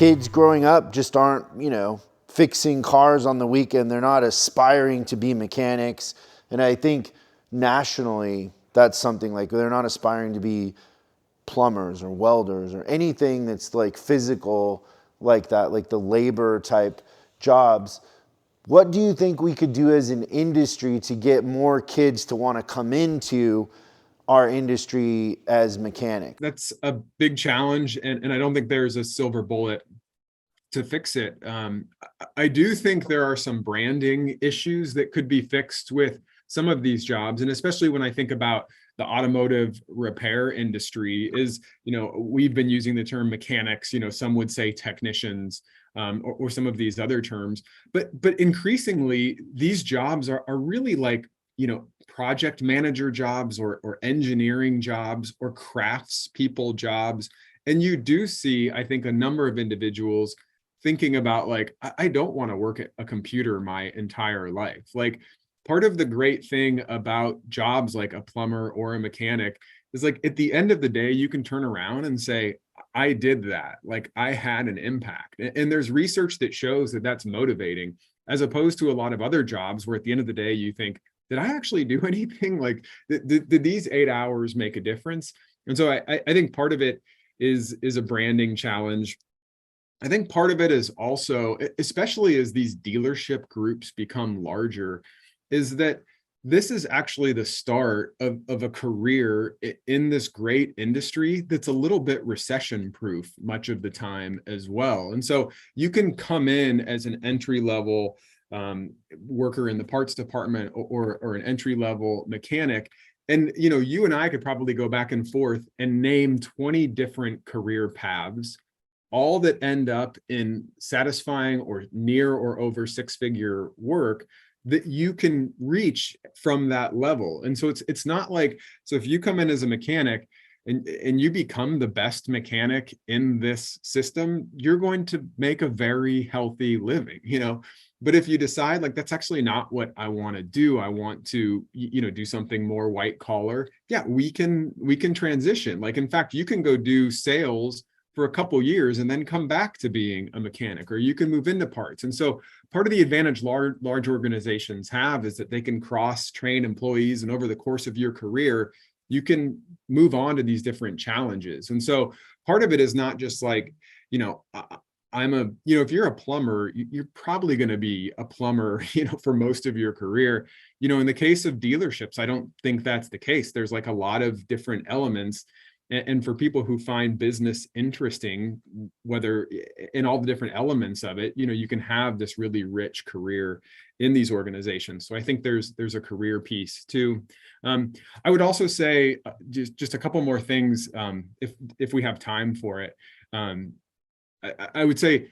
kids growing up just aren't, fixing cars on the weekend. They're not aspiring to be mechanics. And I think nationally, that's something like they're not aspiring to be plumbers or welders or anything that's like physical like that, like the labor type jobs. What do you think we could do as an industry to get more kids to want to come into our industry as mechanics? That's a big challenge, and I don't think there's a silver bullet to fix it. I do think there are some branding issues that could be fixed with some of these jobs, and especially when I think about the automotive repair industry is, we've been using the term mechanics, some would say technicians, or some of these other terms, but increasingly these jobs are really like, project manager jobs or engineering jobs or crafts people jobs. And you do see, I think, a number of individuals thinking about like, I don't want to work at a computer my entire life. Like, part of the great thing about jobs like a plumber or a mechanic is like at the end of the day, you can turn around and say, I did that. Like, I had an impact. And there's research that shows that that's motivating, as opposed to a lot of other jobs where at the end of the day, you think, did I actually do anything? Like, did these 8 hours make a difference? And so I think part of it is a branding challenge. I think part of it is also, especially as these dealership groups become larger, is that this is actually the start of a career in this great industry that's a little bit recession proof much of the time as well. And so you can come in as an entry level worker in the parts department or an entry level mechanic. And, you and I could probably go back and forth and name 20 different career paths, all that end up in satisfying or near or over six-figure work that you can reach from that level. And so it's not like, so if you come in as a mechanic and you become the best mechanic in this system, you're going to make a very healthy living, But if you decide like, that's actually not what I want to do, I want to, do something more white collar. Yeah, we can transition. Like, in fact, you can go do sales for a couple years and then come back to being a mechanic, or you can move into parts. And so part of the advantage large organizations have is that they can cross-train employees, and over the course of your career, you can move on to these different challenges. And so part of it is not just like, if you're a plumber, you're probably going to be a plumber, for most of your career. In the case of dealerships, I don't think that's the case. There's like a lot of different elements. And for people who find business interesting, whether in all the different elements of it, you can have this really rich career in these organizations. So I think there's a career piece too. I would also say just a couple more things, if we have time for it. I would say,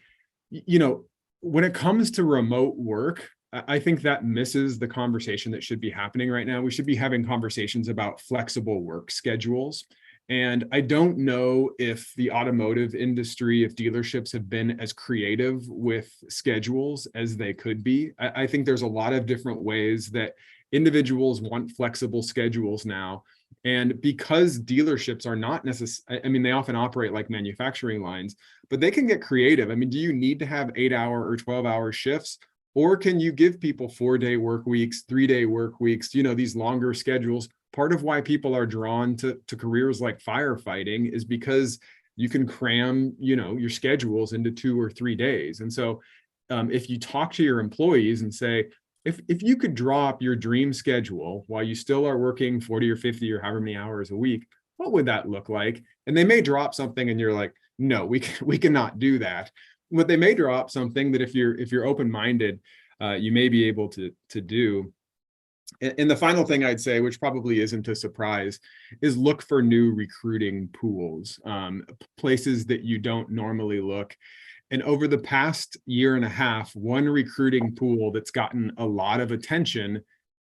when it comes to remote work, I think that misses the conversation that should be happening right now. We should be having conversations about flexible work schedules. And I don't know if the automotive industry, if dealerships have been as creative with schedules as they could be. I think there's a lot of different ways that individuals want flexible schedules now. And because dealerships are not necessarily, they often operate like manufacturing lines, but they can get creative. Do you need to have 8-hour or 12-hour shifts? Or can you give people 4-day work weeks, 3-day work weeks, these longer schedules? Part of why people are drawn to careers like firefighting is because you can cram, your schedules into 2 or 3 days. And so if you talk to your employees and say, if you could drop your dream schedule while you still are working 40 or 50 or however many hours a week, what would that look like? And they may drop something and you're like, no, we cannot do that. But they may drop something that if you're open-minded, you may be able to do. And the final thing I'd say, which probably isn't a surprise, is look for new recruiting pools, places that you don't normally look. And over the past year and a half, one recruiting pool that's gotten a lot of attention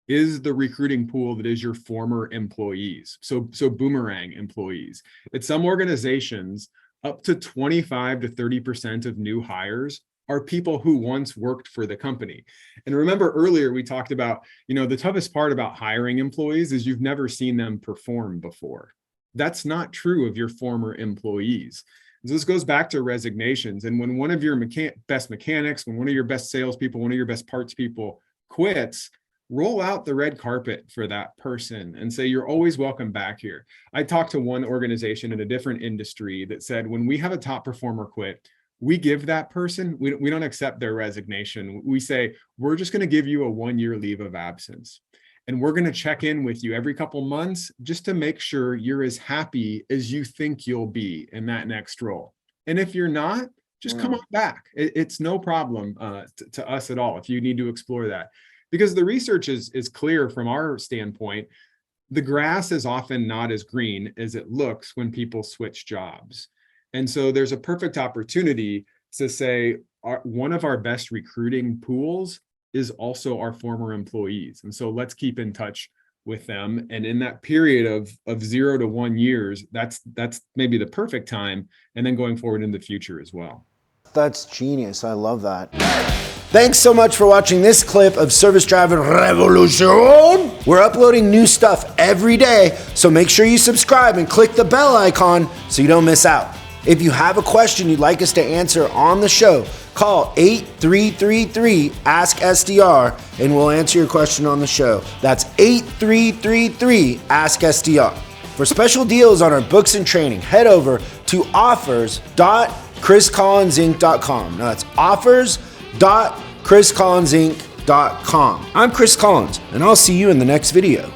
is the recruiting pool that is your former employees. So boomerang employees. At some organizations, up to 25 to 30% of new hires are people who once worked for the company. And remember earlier, we talked about, the toughest part about hiring employees is you've never seen them perform before. That's not true of your former employees. So this goes back to resignations. And when one of your best mechanics, when one of your best salespeople, one of your best parts people quits, roll out the red carpet for that person and say, you're always welcome back here. I talked to one organization in a different industry that said, when we have a top performer quit, we give that person, we don't accept their resignation. We say, we're just going to give you a 1-year leave of absence. And we're going to check in with you every couple months just to make sure you're as happy as you think you'll be in that next role. And if you're not, just come on back. It's no problem to us at all if you need to explore that. Because the research is clear from our standpoint, the grass is often not as green as it looks when people switch jobs. And so there's a perfect opportunity to say one of our best recruiting pools is also our former employees. And so let's keep in touch with them. And in that period of 0 to 1 years, that's maybe the perfect time. And then going forward in the future as well. That's genius. I love that. Thanks so much for watching this clip of Service Driving Revolution. We're uploading new stuff every day, so make sure you subscribe and click the bell icon so you don't miss out. If you have a question you'd like us to answer on the show, call 8333-ASK-SDR and we'll answer your question on the show. That's 8333-ASK-SDR. For special deals on our books and training, head over to offers.chriscollinsinc.com. Now that's offers.chriscollinsinc.com. I'm Chris Collins, and I'll see you in the next video.